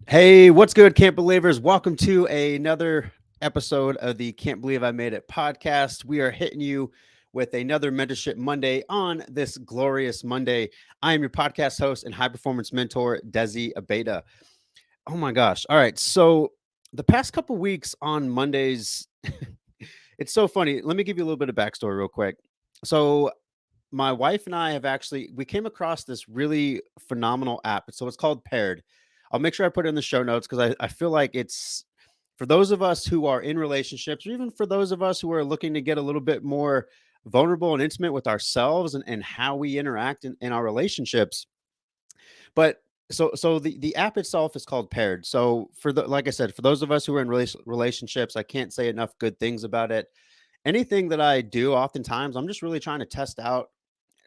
Hey, what's good, Can't Believers? Welcome to another episode of the Can't Believe I Made It podcast. We are hitting you with another Mentorship Monday on this glorious Monday. I am your podcast host and high performance mentor, Desi Abeda. Oh my gosh. All right. So, the past couple weeks on Mondays, it's so funny. Let me give you a little bit of backstory real quick. So, my wife and I have actually we came across this really phenomenal app. So it's called Paired. I'll make sure I put it in the show notes because I feel like it's for those of us who are in relationships, or even for those of us who are looking to get a little bit more vulnerable and intimate with ourselves and how we interact in our relationships. But the app itself is called Paired. So for the like I said, for those of us who are in relationships, I can't say enough good things about it. Anything that I do, oftentimes, I'm just really trying to test out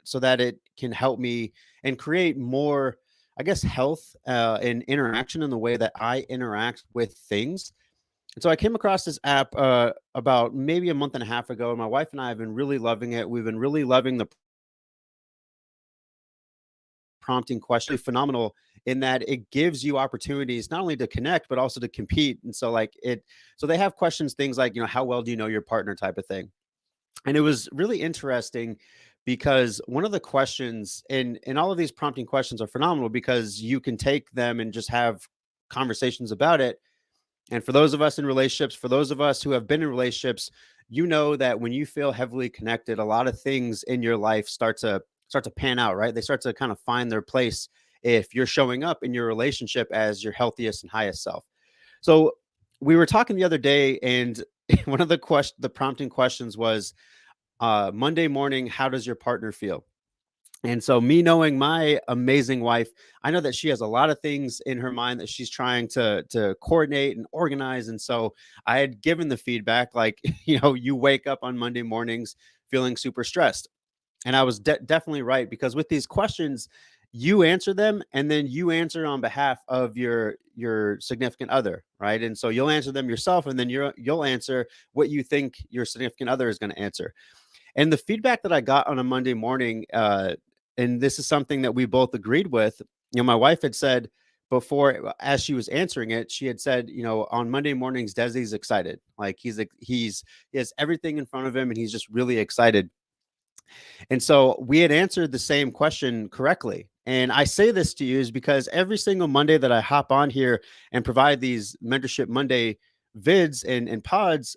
so that it can help me and create more, I guess, health and interaction in the way that I interact with things. And so I came across this app about maybe a month and a half ago, and my wife and I have been really loving it. We've been really loving the prompting question. Phenomenal in that it gives you opportunities not only to connect but also to compete. And so so they have questions, things like, how well do you know your partner, type of thing. And it was really interesting because one of the questions, and all of these prompting questions are phenomenal because you can take them and just have conversations about it. And for those of us in relationships, for those of us who have been in relationships, you know that when you feel heavily connected, a lot of things in your life start to pan out, right? They start to kind of find their place if you're showing up in your relationship as your healthiest and highest self. So we were talking the other day, and one of the prompting questions was, Monday morning, how does your partner feel? And so, me knowing my amazing wife, I know that she has a lot of things in her mind that she's trying to coordinate and organize. And so, I had given the feedback like, you wake up on Monday mornings feeling super stressed, and I was definitely right because with these questions, you answer them and then you answer on behalf of your significant other, right? And so you'll answer them yourself, and then you'll answer what you think your significant other is going to answer. And the feedback that I got on a Monday morning, and this is something that we both agreed with. My wife had said before, as she was answering it, she had said, on Monday mornings, Desi's excited. Like he has everything in front of him, and he's just really excited. And so we had answered the same question correctly. And I say this to you is because every single Monday that I hop on here and provide these Mentorship Monday vids and pods,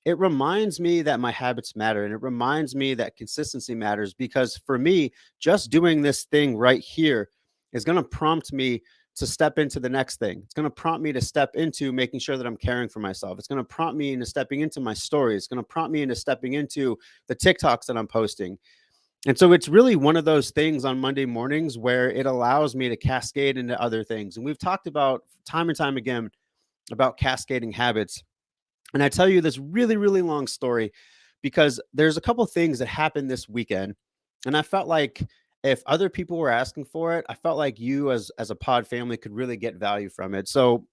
it reminds me that my habits matter. And it reminds me that consistency matters because for me, just doing this thing right here is going to prompt me to step into the next thing. It's going to prompt me to step into making sure that I'm caring for myself. It's going to prompt me into stepping into my story. It's going to prompt me into stepping into the TikToks that I'm posting. And so it's really one of those things on Monday mornings where it allows me to cascade into other things. And we've talked about time and time again about cascading habits. And I tell you this really, really long story because there's a couple things that happened this weekend. And I felt like if other people were asking for it, I felt like you as a pod family could really get value from it. So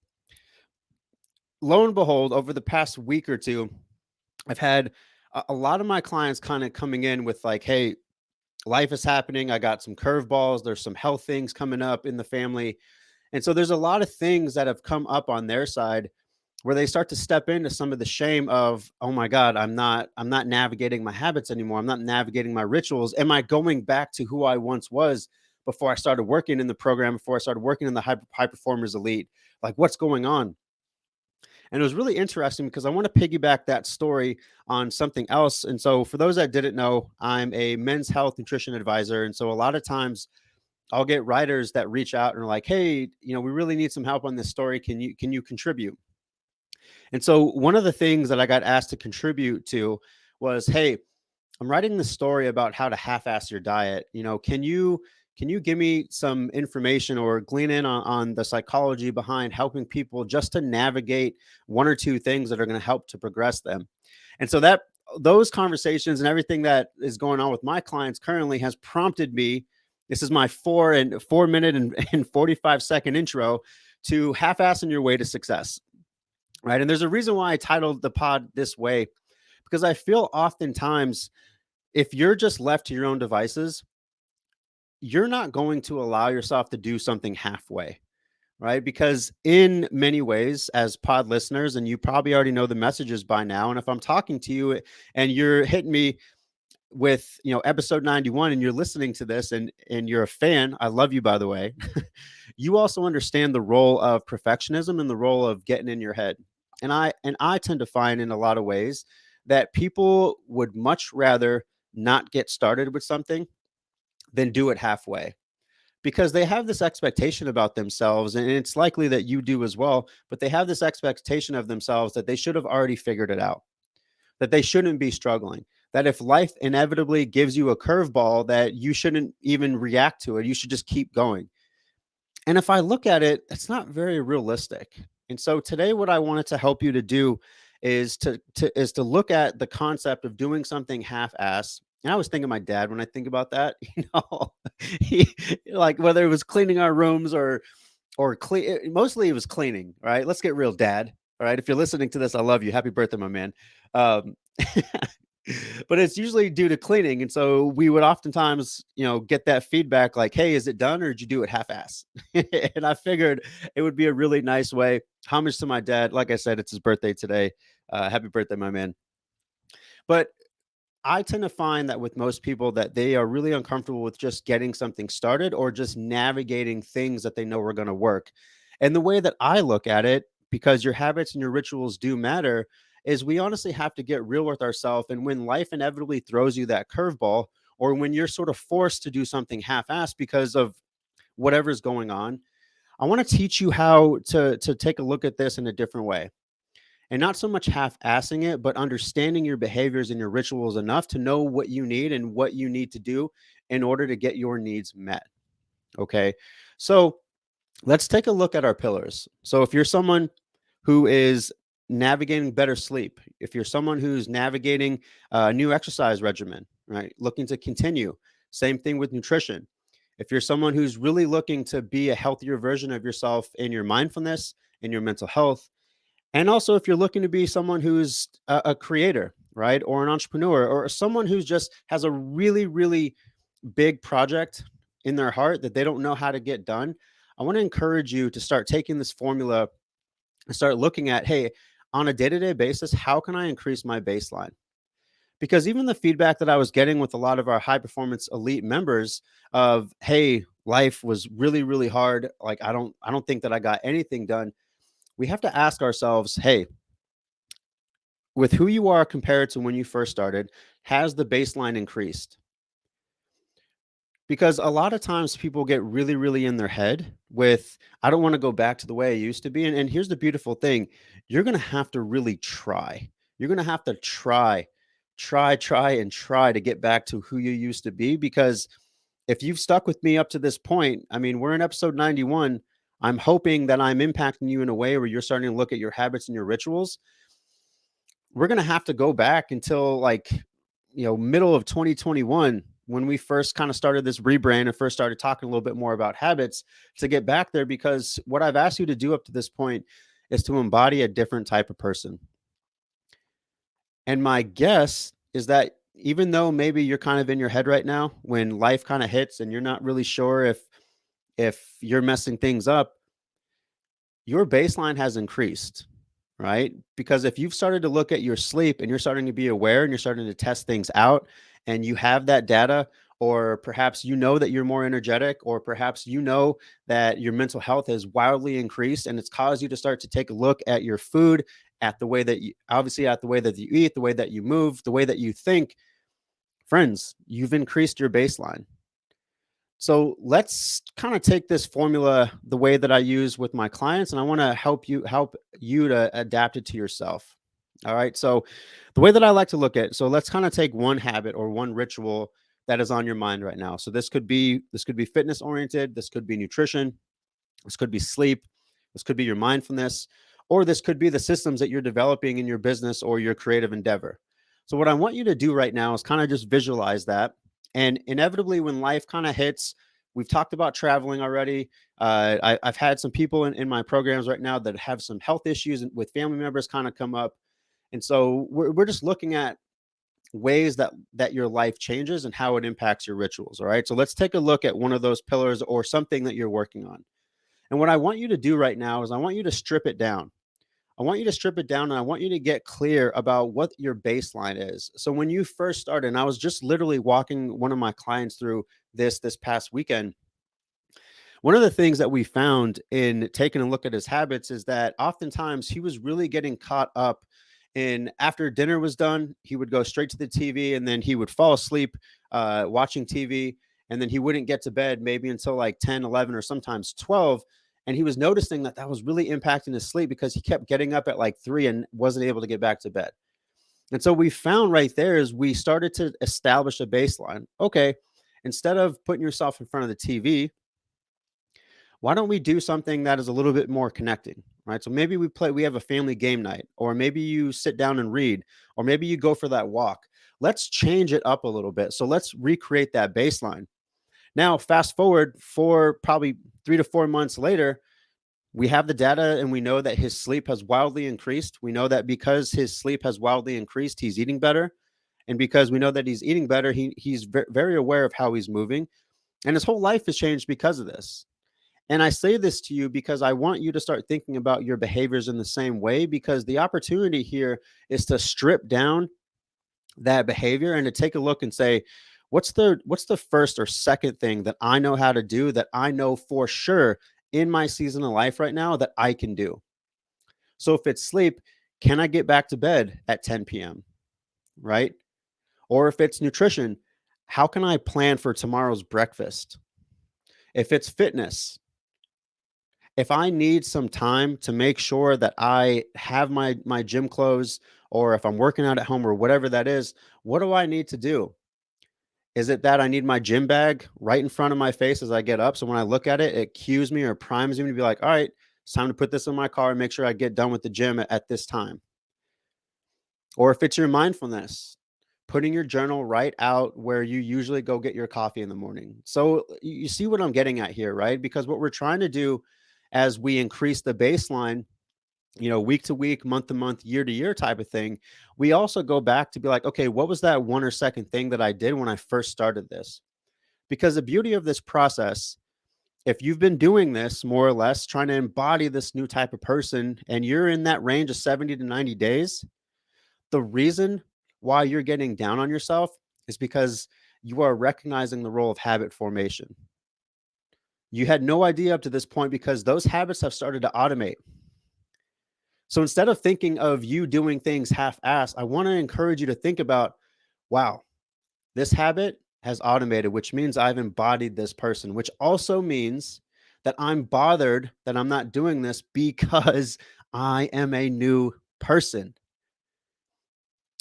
lo and behold, over the past week or two, I've had a lot of my clients kind of coming in with like, hey, life is happening. I got some curveballs. There's some health things coming up in the family. And so there's a lot of things that have come up on their side where they start to step into some of the shame of, oh my God, I'm not navigating my habits anymore. I'm not navigating my rituals. Am I going back to who I once was before I started working in the program, before I started working in the high performers elite? Like, what's going on? And it was really interesting because I want to piggyback that story on something else. And so, for those that didn't know, I'm a men's health nutrition advisor. And so, a lot of times, I'll get writers that reach out and are like, "Hey, we really need some help on this story. Can you contribute?" And so, one of the things that I got asked to contribute to was, "Hey, I'm writing the story about how to half-ass your diet. Can you give me some information or glean in on the psychology behind helping people just to navigate one or two things that are going to help to progress them?" And so that those conversations and everything that is going on with my clients currently has prompted me. This is my 4 minute and 45-second intro to half-assing your way to success. Right. And there's a reason why I titled the pod this way, because I feel oftentimes if you're just left to your own devices, you're not going to allow yourself to do something halfway, right? Because in many ways, as pod listeners, and you probably already know the messages by now, and if I'm talking to you and you're hitting me with, episode 91, and you're listening to this, and you're a fan, I love you, by the way. You also understand the role of perfectionism and the role of getting in your head. And I tend to find in a lot of ways that people would much rather not get started with something than do it halfway, because they have this expectation about themselves, and it's likely that you do as well, but they have this expectation of themselves that they should have already figured it out, that they shouldn't be struggling, that if life inevitably gives you a curveball, that you shouldn't even react to it, you should just keep going. And if I look at it, that's not very realistic. And so today, what I wanted to help you to do is to look at the concept of doing something half-ass. And I always think of my dad when I think about that. He, like, whether it was cleaning our rooms or clean, mostly it was cleaning. Right? Let's get real, Dad. All right. If you're listening to this, I love you. Happy birthday, my man. Um, but it's usually due to cleaning. And so we would oftentimes, get that feedback like, hey, is it done, or did you do it half-ass? And I figured it would be a really nice way. Homage to my dad. Like I said, it's his birthday today. Happy birthday, my man. But I tend to find that with most people that they are really uncomfortable with just getting something started or just navigating things that they know are going to work. And the way that I look at it, because your habits and your rituals do matter, is we honestly have to get real with ourselves. And when life inevitably throws you that curveball, or when you're sort of forced to do something half-assed because of whatever's going on, I want to teach you how to take a look at this in a different way, and not so much half-assing it, but understanding your behaviors and your rituals enough to know what you need and what you need to do in order to get your needs met. Okay. So let's take a look at our pillars. So if you're someone who is navigating better sleep, if you're someone who's navigating a new exercise regimen, right, looking to continue, same thing with nutrition. If you're someone who's really looking to be a healthier version of yourself in your mindfulness, in your mental health, and also if you're looking to be someone who's a creator, right, or an entrepreneur, or someone who's just has a really, really big project in their heart that they don't know how to get done, I want to encourage you to start taking this formula and start looking at, hey, on a day-to-day basis, how can I increase my baseline? Because even the feedback that I was getting with a lot of our high performance elite members of, hey, life was really, really hard, like I don't think that I got anything done. We have to ask ourselves, hey, with who you are compared to when you first started, has the baseline increased? Because a lot of times people get really, really in their head with, I don't want to go back to the way I used to be. And here's the beautiful thing: you're going to have to really try. You're going to have to and try to get back to who you used to be. Because if you've stuck with me up to this point, I mean, we're in episode 91. I'm hoping that I'm impacting you in a way where you're starting to look at your habits and your rituals. We're going to have to go back until, like, middle of 2021, when we first kind of started this rebrand and first started talking a little bit more about habits, to get back there. Because what I've asked you to do up to this point is to embody a different type of person. And my guess is that even though maybe you're kind of in your head right now when life kind of hits and you're not really sure if you're messing things up, your baseline has increased, right? Because if you've started to look at your sleep and you're starting to be aware and you're starting to test things out, and you have that data, or perhaps you know that you're more energetic, or perhaps you know that your mental health has wildly increased, and it's caused you to start to take a look at your food, at the way that you, obviously, at the way that you eat, the way that you move, the way that you think, friends, you've increased your baseline. So let's kind of take this formula the way that I use with my clients, and I want to help you to adapt it to yourself. All right. So the way that I like to look at, so let's kind of take one habit or one ritual that is on your mind right now. So this could be fitness oriented, this could be nutrition, this could be sleep, this could be your mindfulness, or this could be the systems that you're developing in your business or your creative endeavor. So what I want you to do right now is kind of just visualize that. And inevitably, when life kind of hits, we've talked about traveling already. I've had some people in my programs right now that have some health issues with family members kind of come up. And so we're just looking at ways that your life changes and how it impacts your rituals. All right. So let's take a look at one of those pillars or something that you're working on. And what I want you to do right now is I want you to strip it down. I want you to strip it down and I want you to get clear about what your baseline is. So when you first started, and I was just literally walking one of my clients through this past weekend, one of the things that we found in taking a look at his habits is that oftentimes he was really getting caught up in after dinner was done, he would go straight to the TV and then he would fall asleep watching TV. And then he wouldn't get to bed maybe until like 10, 11, or sometimes 12. And he was noticing that that was really impacting his sleep because he kept getting up at like 3 and wasn't able to get back to bed. And so we found right there is we started to establish a baseline. Okay, instead of putting yourself in front of the TV, why don't we do something that is a little bit more connecting, right? So maybe we have a family game night, or maybe you sit down and read, or maybe you go for that walk. Let's change it up a little bit. So let's recreate that baseline. Now, fast forward for probably 3 to 4 months later, we have the data and we know that his sleep has wildly increased. We know that because his sleep has wildly increased, he's eating better. And because we know that he's eating better, he's very aware of how he's moving. And his whole life has changed because of this. And I say this to you because I want you to start thinking about your behaviors in the same way, because the opportunity here is to strip down that behavior and to take a look and say, what's the first or second thing that I know how to do, that I know for sure in my season of life right now that I can do. So if it's sleep, can I get back to bed at 10 p.m., right? Or if it's nutrition, how can I plan for tomorrow's breakfast? If it's fitness, if I need some time to make sure that I have my gym clothes, or if I'm working out at home or whatever that is, what do I need to do? Is it that I need my gym bag right in front of my face as I get up? So when I look at it, it cues me or primes me to be like, all right, it's time to put this in my car and make sure I get done with the gym at this time. Or if it's your mindfulness, putting your journal right out where you usually go get your coffee in the morning. So you see what I'm getting at here, right? Because what we're trying to do as we increase the baseline, week to week, month to month, year to year type of thing, we also go back to be like, okay, what was that one or second thing that I did when I first started this? Because the beauty of this process, if you've been doing this more or less, trying to embody this new type of person, and you're in that range of 70 to 90 days, the reason why you're getting down on yourself is because you are recognizing the role of habit formation. You had no idea up to this point because those habits have started to automate. So instead of thinking of you doing things half-assed, I want to encourage you to think about, wow, this habit has automated, which means I've embodied this person, which also means that I'm bothered that I'm not doing this because I am a new person.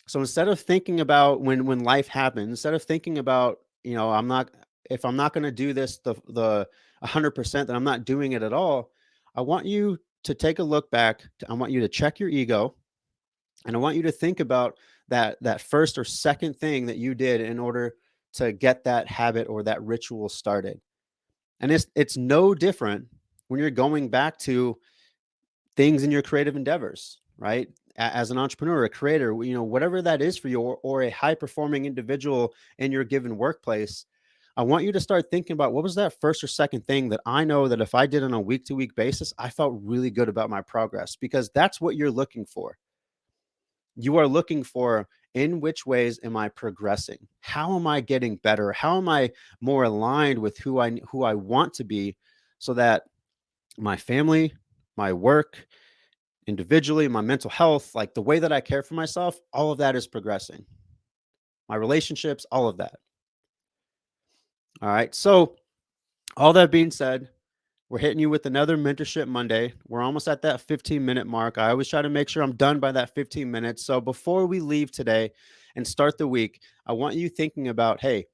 So instead of thinking about when life happens, instead of thinking about, I'm not, if I'm not going to do this the 100%, that I'm not doing it at all, I want you to take a look back. I want you to check your ego, and I want you to think about that first or second thing that you did in order to get that habit or that ritual started. And it's no different when you're going back to things in your creative endeavors, right? As an entrepreneur, a creator, whatever that is for you, or a high performing individual in your given workplace, I want you to start thinking about what was that first or second thing that I know that if I did on a week to week basis, I felt really good about my progress, because that's what you're looking for. You are looking for, in which ways am I progressing? How am I getting better? How am I more aligned with who I want to be, so that my family, my work, individually, my mental health, like the way that I care for myself, all of that is progressing. My relationships, all of that. All right. So, all that being said, we're hitting you with another Mentorship Monday. We're almost at that 15-minute mark. I always try to make sure I'm done by that 15 minutes. So, before we leave today and start the week, I want you thinking about, hey,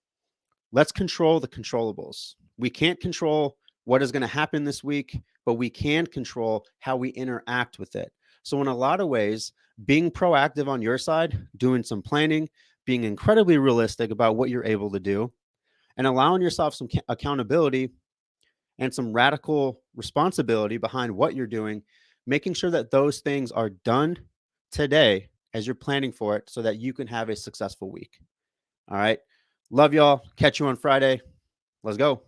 let's control the controllables. We can't control what is going to happen this week, but we can control how we interact with it. So in a lot of ways, being proactive on your side, doing some planning, being incredibly realistic about what you're able to do, and allowing yourself some accountability and some radical responsibility behind what you're doing, making sure that those things are done today as you're planning for it, so that you can have a successful week. All right. Love y'all. Catch you on Friday. Let's go.